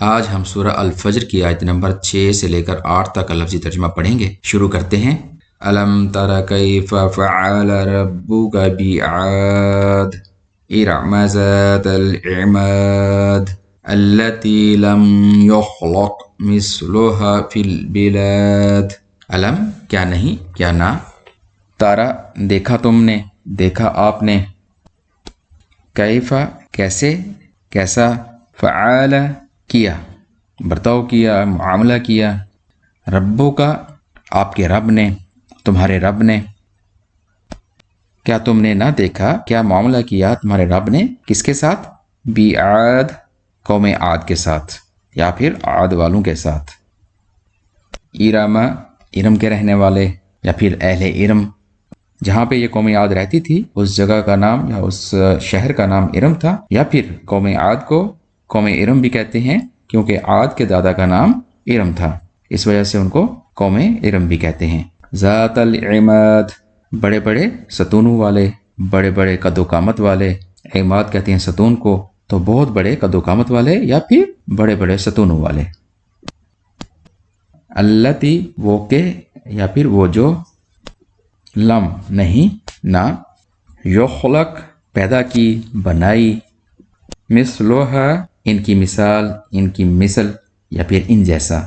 آج ہم سورہ الفجر کی آیت نمبر 6 سے لے کر 8 تک کا لفظی ترجمہ پڑھیں گے۔ شروع کرتے ہیں۔ الم تر کیف فعل ربک بعاد ارم ذات العماد التي لم يخلق مثلها في البلاد۔ علم کیا نہیں، کیا نہ، تارا دیکھا تم نے، دیکھا آپ نے، کیف کیسے، کیسا، فعال کیا، برتاؤ کیا، معاملہ کیا، ربوں کا آپ کے رب نے، تمہارے رب نے، کیا تم نے نہ دیکھا، کیا معاملہ کیا تمہارے رب نے، کس کے ساتھ؟ بعاد، قوم عاد کے ساتھ یا پھر عاد والوں کے ساتھ۔ ارم، ارم کے رہنے والے یا پھر اہل ارم، جہاں پہ یہ قوم عاد رہتی تھی اس جگہ کا نام یا اس شہر کا نام ارم تھا، یا پھر قوم عاد کو قوم ارم بھی کہتے ہیں کیونکہ عاد کے دادا کا نام ارم تھا، اس وجہ سے ان کو قوم ارم بھی کہتے ہیں۔ ذات العماد، بڑے بڑے ستونوں والے، بڑے بڑے قد و قامت والے، عماد کہتے ہیں ستون کو، تو بہت بڑے قد و قامت والے یا پھر بڑے بڑے ستونوں والے۔ التی، وہ کہ یا پھر وہ جو، لم نہیں، نہ، یخلق پیدا کی، بنائی، مثلھا ان کی مثال، ان کی مثل یا پھر ان جیسا،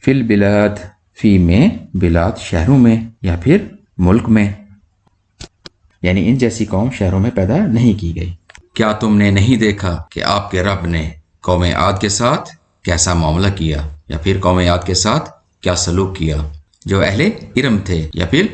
فی البلاد، فی میں، بلاد شہروں میں یا پھر ملک میں، یعنی ان جیسی قوم شہروں میں پیدا نہیں کی گئی۔ کیا تم نے نہیں دیکھا کہ آپ کے رب نے قوم عاد کے ساتھ کیسا معاملہ کیا یا پھر قوم عاد کے ساتھ کیا سلوک کیا، جو اہل ارم تھے یا پھر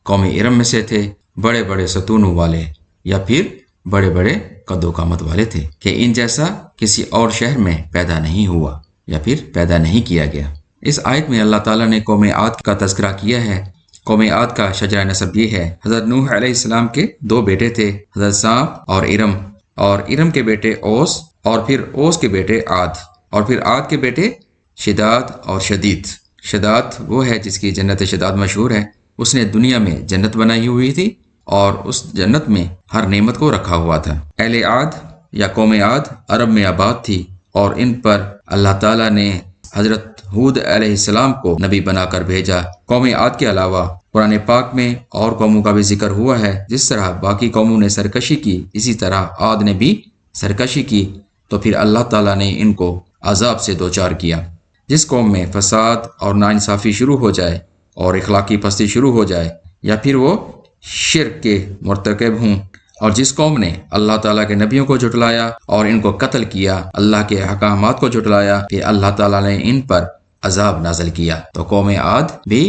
قوم ارم میں سے تھے، بڑے بڑے ستونوں والے یا پھر بڑے بڑے قد و قامت والے تھے، کہ ان جیسا کسی اور شہر میں پیدا نہیں ہوا یا پھر پیدا نہیں کیا گیا۔ اس آیت میں اللہ تعالیٰ نے قوم عاد کا تذکرہ کیا ہے۔ قوم عاد کا شجرہ نسب یہ ہے، حضرت نوح علیہ السلام کے 2 بیٹے تھے، حضرت سام اور ارم، اور ارم کے بیٹے اوس، اور پھر اوس کے بیٹے عاد، اور پھر عاد کے بیٹے شداد اور شدید۔ شداد وہ ہے جس کی جنت شداد مشہور ہے، اس نے دنیا میں جنت بنائی ہوئی تھی اور اس جنت میں ہر نعمت کو رکھا ہوا تھا۔ اہل عاد یا قوم عاد عرب میں آباد تھی، اور ان پر اللہ تعالیٰ نے حضرت ہود علیہ السلام کو نبی بنا کر بھیجا۔ قوم عاد کے علاوہ قرآن پاک میں اور قوموں کا بھی ذکر ہوا ہے، جس طرح باقی قوموں نے سرکشی کی اسی طرح عاد نے بھی سرکشی کی، تو پھر اللہ تعالیٰ نے ان کو عذاب سے دوچار کیا۔ جس قوم میں فساد اور ناانصافی شروع ہو جائے اور اخلاقی پستی شروع ہو جائے، یا پھر وہ شرک کے مرتکب ہوں، اور جس قوم نے اللہ تعالیٰ کے نبیوں کو جھٹلایا اور ان کو قتل کیا، اللہ کے احکامات کو جھٹلایا، کہ اللہ تعالیٰ نے ان پر عذاب نازل کیا، تو قوم عاد بھی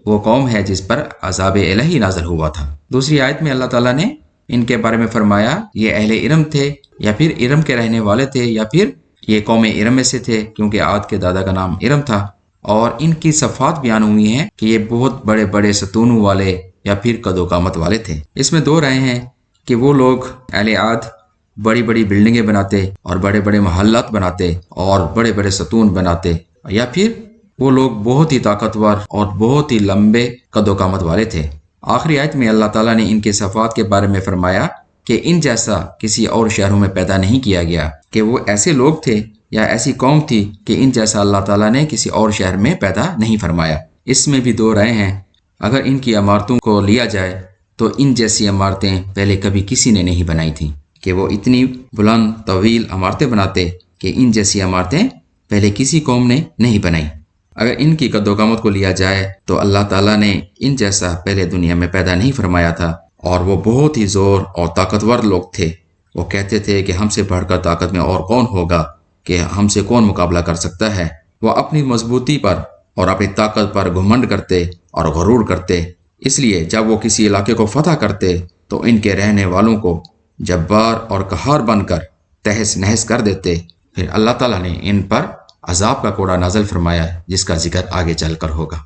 وہ قوم ہے جس پر عذاب الہی نازل ہوا تھا۔ دوسری آیت میں اللہ تعالیٰ نے ان کے بارے میں فرمایا یہ اہل ارم تھے یا پھر ارم کے رہنے والے تھے یا پھر یہ قوم ارم میں سے تھے، کیونکہ عاد کے دادا کا نام ارم تھا، اور ان کی صفات بیان ہوئی ہیں کہ یہ بہت بڑے بڑے ستونوں والے یا پھر قد و قامت والے تھے۔ اس میں 2 رائے ہیں کہ وہ لوگ اہل عاد بڑی بڑی بلڈنگیں بناتے اور بڑے بڑے محلات بناتے اور بڑے بڑے ستون بناتے، یا پھر وہ لوگ بہت ہی طاقتور اور بہت ہی لمبے قد و قامت والے تھے۔ آخری آیت میں اللہ تعالیٰ نے ان کے صفات کے بارے میں فرمایا کہ ان جیسا کسی اور شہروں میں پیدا نہیں کیا گیا، کہ وہ ایسے لوگ تھے یا ایسی قوم تھی کہ ان جیسا اللہ تعالیٰ نے کسی اور شہر میں پیدا نہیں فرمایا۔ اس میں بھی 2 رائے ہیں۔ اگر ان کی عمارتوں کو لیا جائے تو ان جیسی عمارتیں پہلے کبھی کسی نے نہیں بنائی تھیں، کہ وہ اتنی بلند طویل عمارتیں بناتے کہ ان جیسی عمارتیں پہلے کسی قوم نے نہیں بنائی۔ اگر ان کی قد و قامت کو لیا جائے تو اللہ تعالیٰ نے ان جیسا پہلے دنیا میں پیدا نہیں فرمایا تھا، اور وہ بہت ہی زور اور طاقتور لوگ تھے۔ وہ کہتے تھے کہ ہم سے بڑھ کر طاقت میں اور کون ہوگا، کہ ہم سے کون مقابلہ کر سکتا ہے۔ وہ اپنی مضبوطی پر اور اپنی طاقت پر گھمنڈ کرتے اور غرور کرتے، اس لیے جب وہ کسی علاقے کو فتح کرتے تو ان کے رہنے والوں کو جبار اور قہار بن کر تہس نہس کر دیتے۔ پھر اللہ تعالیٰ نے ان پر عذاب کا کوڑا نازل فرمایا، جس کا ذکر آگے چل کر ہوگا۔